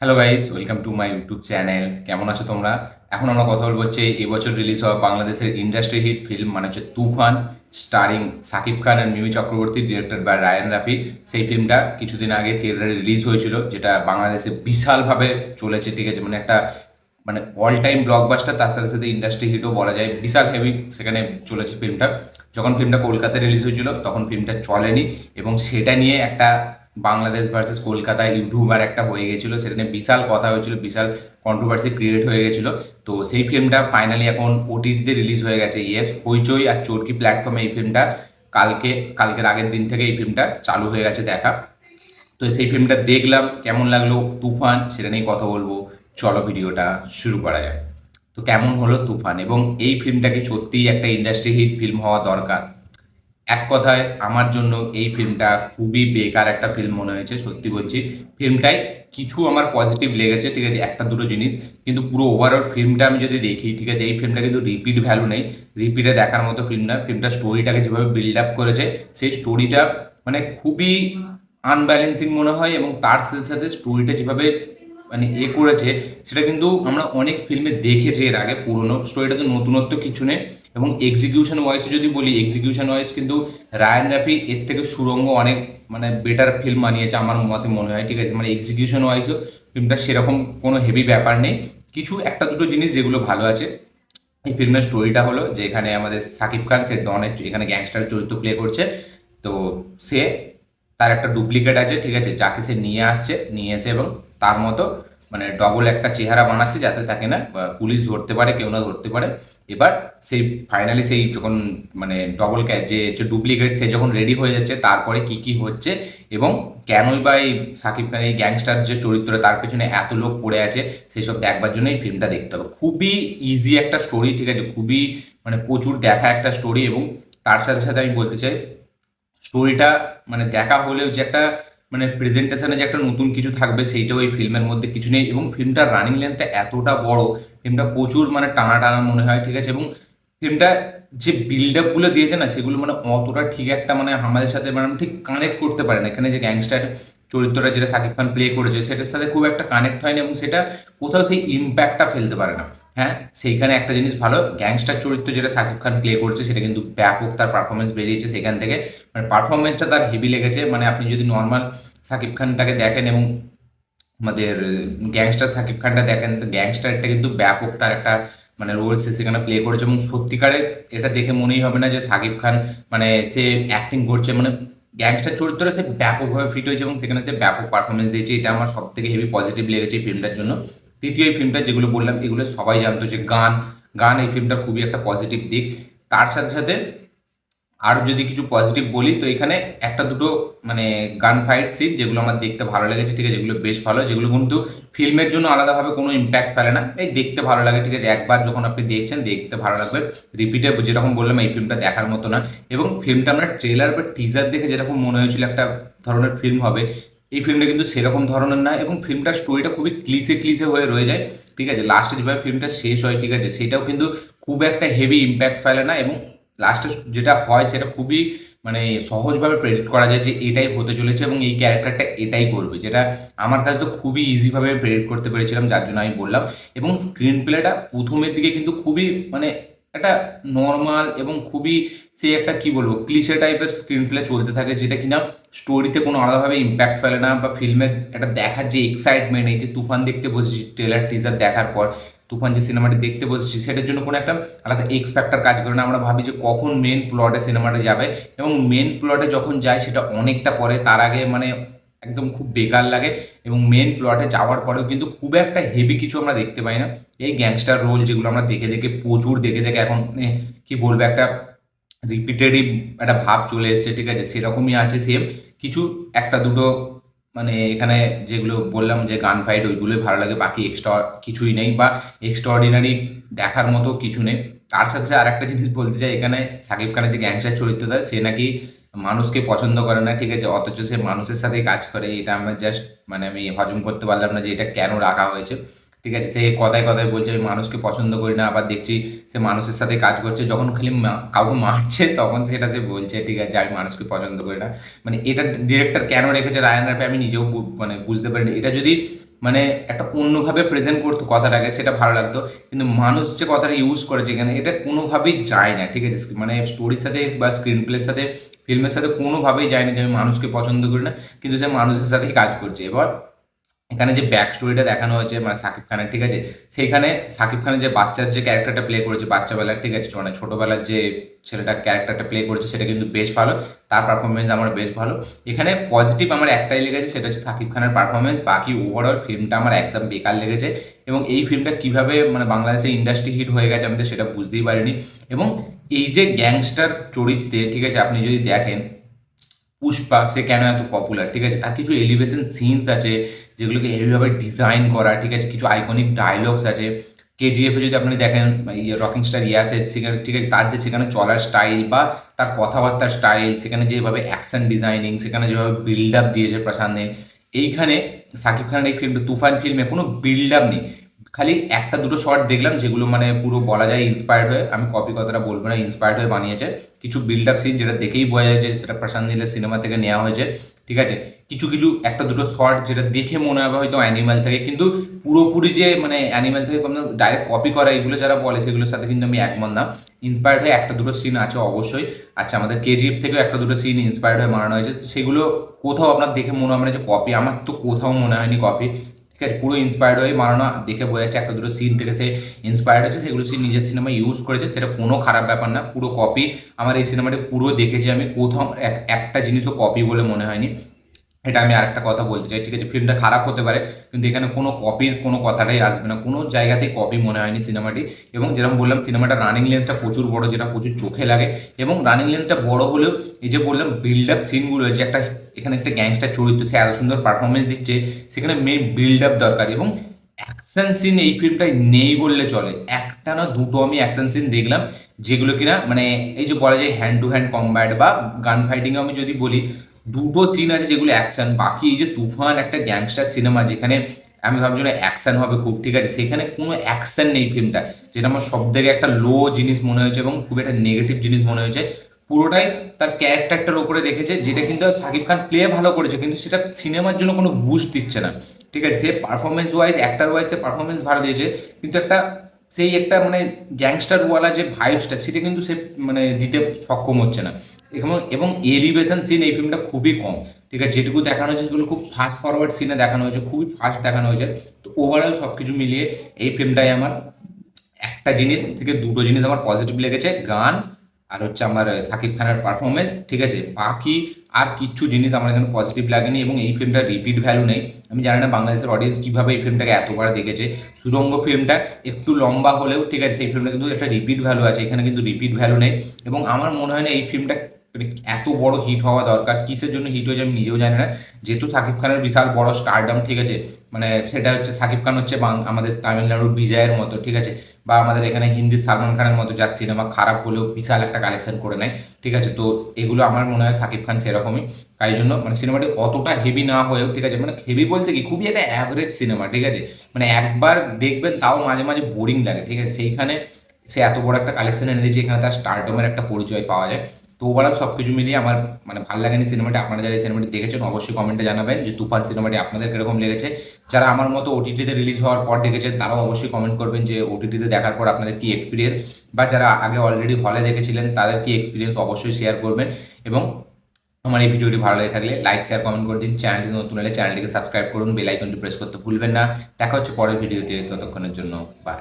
Hello guys, welcome to my YouTube channel. কেমন আছো তোমরা? এখন আমরা কথা বলবো হচ্ছে এবছর রিলিজ হওয়া বাংলাদেশের ইন্ডাস্ট্রি হিট ফিল্ম মানে হচ্ছে তুফান, স্টারিং সাকিব খান আর মিমি চক্রবর্তী, ডিরেক্টেড বাই রায়ান রাফি। সেই ফিল্মটা কিছুদিন আগে থিয়েটারে রিলিজ হয়েছিল, যেটা বাংলাদেশে বিশালভাবে চলেছে। ঠিক আছে, মানে একটা মানে অল টাইম ব্লকবাস্টার, তার সাথে সাথে ইন্ডাস্ট্রি হিটও বলা যায়। বিশাল হেভি সেখানে চলেছে ফিল্মটা। যখন ফিল্মটা কলকাতায় রিলিজ হয়েছিল তখন ফিল্মটা চলেনি, এবং সেটা নিয়ে একটা বাংলাদেশ ভার্সেস কলকাতা ইউটিউবার একটা হয়ে গেছিলো। সেটা নিয়ে বিশাল কথা হয়েছিল, বিশাল কন্ট্রোভার্সি ক্রিয়েট হয়ে গেছিলো। তো সেই ফিল্মটা ফাইনালি এখন ওটিটিতে রিলিজ হয়ে গেছে। ইয়েস, হইচই আর চরকি প্ল্যাটফর্মে এই ফিল্মটা কালকে কালকের আগের দিন থেকে এই ফিল্মটা চালু হয়ে গেছে দেখা। তো সেই ফিল্মটা দেখলাম, কেমন লাগলো তুফান সেটা নিয়ে কথা বলবো। চলো ভিডিওটা শুরু করা যায়। তো কেমন হলো তুফান, এবং এই ফিল্মটা কি সত্যিই একটা ইন্ডাস্ট্রি হিট ফিল্ম হওয়া দরকার? এক কথায় আমার জন্য এই ফিল্মটা খুবই বেকার একটা ফিল্ম মনে হয়েছে, সত্যি বলছি। ফিল্মটাই কিছু আমার পজিটিভ লেগেছে, ঠিক আছে, একটা দুটো জিনিস। কিন্তু পুরো ওভারঅল ফিল্মটা আমি যদি দেখি, ঠিক আছে, এই ফিল্মটা কিন্তু রিপিট ভ্যালু নেই, রিপিটে দেখার মতো ফিল্ম না। ফিল্মটা স্টোরিটাকে যেভাবে বিল্ড আপ করেছে, সেই স্টোরিটা মানে খুবই আনব্যালেন্সিং মনে হয়, এবং তার সাথে সাথে স্টোরিটা যেভাবে মানে করেছে, সেটা কিন্তু আমরা অনেক ফিল্মে দেখেছি এর আগে। পুরোনো স্টোরিটা তো নতুনত্ব কিছু নেই। এবং এক্সিকিউশন ওয়াইজ যদি বলি, এক্সিকিউশন ওয়াইজ কিন্তু রায়ান রাফি এর থেকে সুরঙ্গ অনেক মানে বেটার ফিল্ম বানিয়েছে আমার মতে মনে হয়। ঠিক আছে, মানে এক্সিকিউশন ওয়াইজও ফিল্মটা সেরকম কোনো হেভি ব্যাপার নেই। কিছু একটা দুটো জিনিস যেগুলো ভালো আছে। এই ফিল্মের স্টোরিটা হলো যে এখানে আমাদের সাকিব খান সে ডনের এখানে গ্যাংস্টার চরিত্র প্লে করছে। তো সে তার একটা ডুপ্লিকেট আছে, ঠিক আছে, যাকে সে নিয়ে আসছে, নিয়ে এসে এবং তার মতো মানে ডবল একটা চেহারা বানাচ্ছে, যাতে তাকে না পুলিশ ধরতে পারে, কেউ না ধরতে পারে। এবার সেই ফাইনালি সেই যখন মানে ডবল যে ডুপ্লিকেট সে যখন রেডি হয়ে যাচ্ছে, তারপরে কি কি হচ্ছে এবং কেনই বা এই সাকিব খান এই গ্যাংস্টার যে চরিত্র তার পেছনে এত লোক পড়ে আছে, সেই সব দেখবার জন্য এই ফিল্মটা দেখতে হবে। খুবই ইজি একটা স্টোরি, ঠিক আছে, খুবই মানে প্রচুর দেখা একটা স্টোরি। এবং তার সাথে সাথে আমি বলতে চাই, স্টোরিটা মানে দেখা হলেও যে একটা মানে প্রেজেন্টেশনে যে একটা নতুন কিছু থাকবে, সেইটাও এই ফিল্মের মধ্যে কিছু নেই। এবং ফিল্মটার রানিং লেন্থটা এতটা বড়, ফিল্মটা প্রচুর মানে টানা টানা মনে হয়, ঠিক আছে। এবং ফিল্মটা যে বিল্ড আপ গুলো দিয়েছে না, সেগুলো মানে অতটা ঠিক একটা মানে আমাদের সাথে মানে ঠিক কানেক্ট করতে পারে না। এখানে যে গ্যাংস্টার চরিত্রটা যেটা সাকিব খান প্লে করেছে, সেটার সাথে খুব একটা কানেক্ট হয় না, এবং সেটা কোথাও সেই ইম্প্যাক্টটা ফেলতে পারে না। হ্যাঁ, সেইখানে একটা জিনিস ভালো, গ্যাংস্টার চরিত্র যেটা সাকিব খান প্লে করছে, সেটা কিন্তু ব্যাপক তার পারফরমেন্স বেরিয়েছে সেখান থেকে। মানে পারফরমেন্সটা তার হেভি লেগেছে। মানে আপনি যদি নর্মাল সাকিব খানটাকে দেখেন এবং আমাদের গ্যাংস্টার সাকিব খানটা দেখেন, তো গ্যাংস্টারটা কিন্তু ব্যাপক তার একটা মানে রোল সে সেখানে প্লে করেছে। এবং সত্যিকারের এটা দেখে মনেই হবে না যে সাকিব খান মানে সে অ্যাক্টিং করছে, মানে গ্যাংস্টার চরিত্রে সে ব্যাপকভাবে ফিট হয়েছে এবং সেখানে সে ব্যাপক পারফরমেন্স দিয়েছে। এটা আমার সব থেকে হেভি পজিটিভ লেগেছে এই ফিল্মটার জন্য। তৃতীয়, এই ফিল্মটা যেগুলো বললাম এগুলো সবাই জানতো যে গান গান এই ফিল্মটা খুবই একটা পজিটিভ দিক। তার সাথে সাথে আর যদি কিছু পজিটিভ বলি, তো এখানে একটা দুটো মানে গান ফাইট সিন যেগুলো আমার দেখতে ভালো লেগেছে, ঠিক আছে, যেগুলো বেশ ভালো, যেগুলো কিন্তু ফিল্মের জন্য আলাদাভাবে কোনো ইম্প্যাক্ট ফেলে না, এই দেখতে ভালো লাগে, ঠিক আছে। একবার যখন আপনি দেখছেন দেখতে ভালো লাগবে। রিপিটে যেরকম বললাম, এই ফিল্মটা দেখার মতো না। এবং ফিল্মটা আমরা ট্রেলার বা টিজার দেখে যেরকম মনে হয়েছিল একটা ধরনের ফিল্ম হবে, এই ফিল্মটা কিন্তু সেরকম ধরনের না। এবং ফিল্মটার স্টোরিটা খুবই ক্লিসে ক্লিসে হয়ে রয়ে যায়, ঠিক আছে। লাস্টে যেভাবে ফিল্মটা শেষ হয়, ঠিক আছে, সেটাও কিন্তু খুব একটা হেভি ইম্প্যাক্ট ফেলে না। এবং লাস্টে যেটা হয় সেটা খুবই মানে সহজভাবে প্রেডিক্ট করা যায় যে এটাই হতে চলেছে এবং এই ক্যারেক্টারটা এটাই করবে, যেটা আমার কাছে তো খুবই ইজিভাবে প্রেডিক্ট করতে পেরেছিলাম, যার জন্য আমি বললাম। এবং স্ক্রিন প্লেটা প্রথমের দিকে কিন্তু খুবই মানে একটা নর্মাল এবং খুবই সে একটা কি বলবো ক্লিশে টাইপের স্ক্রিন প্লে চলতে থাকে, যেটা কিনা স্টোরিতে কোনো আলাদাভাবে ইম্প্যাক্ট ফেলে না, বা ফিল্মের একটা দেখার যে এক্সাইটমেন্ট, এই যে তুফান দেখতে বসেছি ট্রেলার টিজার দেখার পর, তুফান যে সিনেমাটি দেখতে বসেছি, সেটার জন্য কোনো একটা আলাদা এক্স ফ্যাক্টর কাজ করে না। আমরা ভাবি যে কখন মেন প্লটে সিনেমাটা যাবে, এবং মেন প্লটে যখন যায় সেটা অনেকটা পরে, তার আগে মানে একদম খুব বেকার লাগে। এবং মেন প্লটে যাওয়ার পরেও কিন্তু খুব একটা হেভি কিছু আমরা দেখতে পাই না। এই গ্যাংস্টার রোল যেগুলো আমরা দেখে দেখে প্রচুর দেখে দেখে এখন কি বলবো একটা রিপিটেটিভ একটা ভাব চলে এসেছে, ঠিক আছে, সেরকমই আছে সেম। কিছু একটা দুটো মানে এখানে যেগুলো বললাম যে গান ফাইট, ওইগুলোই ভালো লাগে, বাকি এক্সট্রা কিছুই নেই, বা এক্সট্রা অর্ডিনারি দেখার মতো কিছু নেই। তার সাথে সাথে আরেকটা জিনিস বলতে চাই, এখানে সাকিব খানের যে গ্যাংস্টার চরিত্রটা, সে নাকি মানুষকে পছন্দ করে না, ঠিক আছে, অথচ সে মানুষের সাথেই কাজ করে। এটা আমার জাস্ট মানে আমি হজম করতে পারলাম না যে এটা কেন রাখা হয়েছে, ঠিক আছে। সে কথায় কথায় বলছে আমি মানুষকে পছন্দ করি না, আবার দেখছি সে মানুষের সাথে কাজ করছে, যখন খালি কাউকে মারছে তখন সেটা সে বলছে, ঠিক আছে, আমি মানুষকে পছন্দ করি না। মানে এটা ডিরেক্টর কেন রেখেছে রায়ান রাফি আমি নিজেও মানে বুঝতে পারিনি। এটা যদি মানে একটা অন্যভাবে প্রেজেন্ট করতো কথাটাকে, সেটা ভালো লাগতো। কিন্তু মানুষ যে কথাটা ইউজ করেছে এখানে, এটা কোনোভাবেই যায় না, ঠিক আছে? মানে স্টোরির সাথে বা স্ক্রিন প্লের সাথে, ফিল্মের সাথে কোনোভাবেই যায় না যে আমি মানুষকে পছন্দ করি না, কিন্তু সে মানুষের সাথেই কাজ করছে। এবার এখানে যে ব্যাক স্টোরিটা দেখানো হয়েছে মানে সাকিব খানের, ঠিক আছে, সেইখানে সাকিব খানের যে বাচ্চার যে ক্যারেক্টারটা প্লে করেছে বাচ্চাবেলার, ঠিক আছে, মানে ছোটোবেলার যে ছেলেটা ক্যারেক্টারটা প্লে করেছে সেটা কিন্তু বেশ ভালো। তার পারফরমেন্স আমার বেশ ভালো। এখানে পজিটিভ আমার একটাই লেগেছে, সেটা হচ্ছে সাকিব খানের পারফরমেন্স। বাকি ওভারঅল ফিল্মটা আমার একদম বেকার লেগেছে। এবং এই ফিল্মটা কিভাবে মানে বাংলাদেশে ইন্ডাস্ট্রি হিট হয়ে গেছে আমি তো সেটা বুঝতেই পারিনি। এবং এই যে গ্যাংস্টার চরিত্রে, ঠিক আছে, আপনি যদি দেখেন পুষ্পা সে কেন এত পপুলার, ঠিক আছে, তার কিছু এলিভেশন সিনস আছে যেগুলোকে এইভাবে ডিজাইন করা, ঠিক আছে, কিছু আইকনিক ডায়লগস আছে। কেজিএফে যদি আপনি দেখেন রকিং স্টার ইয়াসের সেখানে, ঠিক আছে, তার যে সেখানে চলার স্টাইল বা তার কথাবার্তার স্টাইল, সেখানে যেভাবে অ্যাকশন ডিজাইনিং, সেখানে যেভাবে বিল্ড আপ দিয়েছে প্রশান্ত নীল, এইখানে সাকিব খানের এই ফিল্মটা তুফান ফিল্মে কোনো বিল্ড আপ নেই। খালি একটা দুটো শর্ট দেখলাম যেগুলো মানে পুরো বলা যায় ইন্সপায়ার্ড হয়ে, আমি কপি কথাটা বলবো না, ইন্সপায়ার্ড হয়ে বানিয়েছে কিছু বিল্ড আপ সিন, যেটা দেখেই বোঝা যায় যে সেটা প্রশান্ত নীলের সিনেমা থেকে নেওয়া হয়েছে, ঠিক আছে। কিছু কিছু একটা দুটো শর্ট যেটা দেখে মনে হবে হয়তো অ্যানিমাল থেকে, কিন্তু পুরোপুরি যে মানে অ্যানিমাল থেকে কোনো ডাইরেক্ট কপি করা এগুলো যারা বলে সেগুলোর সাথে কিন্তু আমি একমত না। ইন্সপায়ার্ড হয়ে একটা দুটো সিন আছে অবশ্যই। আচ্ছা, আমাদের কেজিএফ থেকেও একটা দুটো সিন ইন্সপায়ার্ড হয়ে বানানো হয়েছে, সেগুলো কোথাও আপনার দেখে মনে হবে না যে কপি, আমার তো কোথাও মনে হয়নি কপি, ঠিক আছে, পুরো ইন্সপায়ার্ড হয়ে বানানো, দেখে বোঝা যাচ্ছে একটা দুটো সিন থেকে সে ইন্সপায়ার্ড হয়েছে, সেগুলো সে নিজের সিনেমা ইউজ করেছে, সেটা কোনো খারাপ ব্যাপার না, পুরো কপি। আমার এই সিনেমাটি পুরো দেখেছি আমি, কোথাও একটা জিনিসও কপি বলে মনে হয়নি। এটা আমি আরেকটা কথা বলতে চাই, ঠিক আছে, ফিল্মটা খারাপ হতে পারে কিন্তু এখানে কোনো কপির কোনো কথাটাই আসবে না, কোনো জায়গাতেই কপি মনে হয়নি সিনেমাটি। এবং যেরকম বললাম সিনেমাটা রানিং লেন্থটা প্রচুর বড়, যেটা প্রচুর চোখে লাগে। এবং রানিং লেন্থটা বড় হলেও এই যে বললাম বিল্ড আপ সিনগুলো, যে একটা এখানে একটা গ্যাংস্টার চরিত্র সে এত সুন্দর পারফরমেন্স দিচ্ছে, সেখানে মেন বিল্ড আপ দরকার। এবং অ্যাকশন সিন এই ফিল্মটায় নেই বললে চলে, একটা না দুটো আমি অ্যাকশন সিন দেখলাম যেগুলো কিনা মানে এই যে বলা যায় হ্যান্ড টু হ্যান্ড কম্ব্যাট বা গান ফাইটিংয়ে আমি যদি বলি, দুটো সিন আছে যেগুলো অ্যাকশন। বাকি এই যে তুফান একটা গ্যাংস্টার সিনেমা, যেখানে আমি ভাবছিলাম অ্যাকশন হবে খুব, ঠিক আছে, সেখানে কোনো অ্যাকশন নেই ফিল্মটা, যেটা আমার সব থেকে একটা লো জিনিস মনে হয়েছে এবং খুব একটা নেগেটিভ জিনিস মনে হয়েছে। পুরোটাই তার ক্যারেক্টারটার উপরে দেখেছে, যেটা কিন্তু সাকিব খান প্লে ভালো করেছে কিন্তু সেটা সিনেমার জন্য কোনো বুস্ট দিচ্ছে না, ঠিক আছে। সে পারফরমেন্স ওয়াইজ, অ্যাক্টার ওয়াইজ সে পারফরমেন্স ভালো দিয়েছে, কিন্তু একটা সেই একটা মানে গ্যাংস্টারওয়ালা যে ভাইবসটা সেটা কিন্তু সে মানে দিতে সক্ষম হচ্ছে না। এবং এলিভেশন সিন এই ফিল্মটা খুবই কম, ঠিক আছে, যেটুকু দেখানো হয়েছে সেগুলো খুব ফাস্ট ফরওয়ার্ড সিনে দেখানো হয়েছে, খুবই ফাস্ট দেখানো হয়েছে। তো ওভারঅল সব কিছু মিলিয়ে এই ফিল্মটাই আমার একটা জিনিস থেকে দুটো জিনিস আমার পজিটিভ লেগেছে, গান আর হচ্ছে আমার সাকিব খানের পারফরমেন্স, ঠিক আছে। বাকি আর কিচ্ছু জিনিস আমার এখানে পজিটিভ লাগেনি। এবং এই ফিল্মটার রিপিট ভ্যালু নেই। আমি জানি না বাংলাদেশের অডিয়েন্স কীভাবে এই ফিল্মটাকে এতবার দেখেছে। সুরঙ্গ ফিল্মটা একটু লম্বা হলেও, ঠিক আছে, সেই ফিল্মটা কিন্তু একটা রিপিট ভ্যালু আছে, এখানে কিন্তু রিপিট ভ্যালু নেই। এবং আমার মনে হয় না এই ফিল্মটা মানে এত বড় হিট হওয়া দরকার, কিসের জন্য হিট হয়েছে আমি নিজেও জানি না। যেহেতু সাকিব খানের বিশাল বড় স্টারডাম, ঠিক আছে, মানে সেটা হচ্ছে সাকিব খান হচ্ছে আমাদের তামিলনাড়ুর বিজয়ের মতো, ঠিক আছে, বা আমাদের এখানে হিন্দি সালমান খানের মতো, যার সিনেমা খারাপ হলেও বিশাল একটা কালেকশন করে নেয়, ঠিক আছে। তো এগুলো আমার মনে হয় সাকিব খান সেরকমই। তাই জন্য মানে সিনেমাটি অতটা হেভি না হয়েও, ঠিক আছে, মানে হেভি বলতে কি খুবই একটা অ্যাভারেজ সিনেমা, ঠিক আছে, মানে একবার দেখবেন তাও মাঝে মাঝে বোরিং লাগে, ঠিক আছে। সেইখানে সে এত বড় একটা কালেকশন এনে দিয়েছে, এখানে তার স্টারডমের একটা পরিচয় পাওয়া যায়। তো ওভারঅল সব কিছু মিলিয়ে আমার মানে ভালো লাগেনি সিনেমাটি। আপনারা যারা এই সিনেমাটি দেখেছেন অবশ্যই কমেন্টে জানাবেন যে তুফান সিনেমাটি আপনাদের কিরকম লেগেছে। যারা আমার মতো ওটিটিতে রিলিজ হওয়ার পর দেখেছেন তারাও অবশ্যই কমেন্ট করবেন যে ওটিটিতে দেখার পর আপনাদের কি এক্সপিরিয়েন্স, বা যারা আগে অলরেডি হলে দেখেছিলেন তাদের কি এক্সপিরিয়েন্স অবশ্যই শেয়ার করবেন। এবং আমার এই ভিডিওটি ভালো লেগে থাকলে লাইক শেয়ার কমেন্ট করে দিন। চ্যানেলটি নতুন হলে চ্যানেলটিকে সাবস্ক্রাইব করুন, বেল আইকনটি প্রেস করতে ভুলবেন না। দেখা হচ্ছে পরের ভিডিওতে, ততক্ষণের জন্য বাই।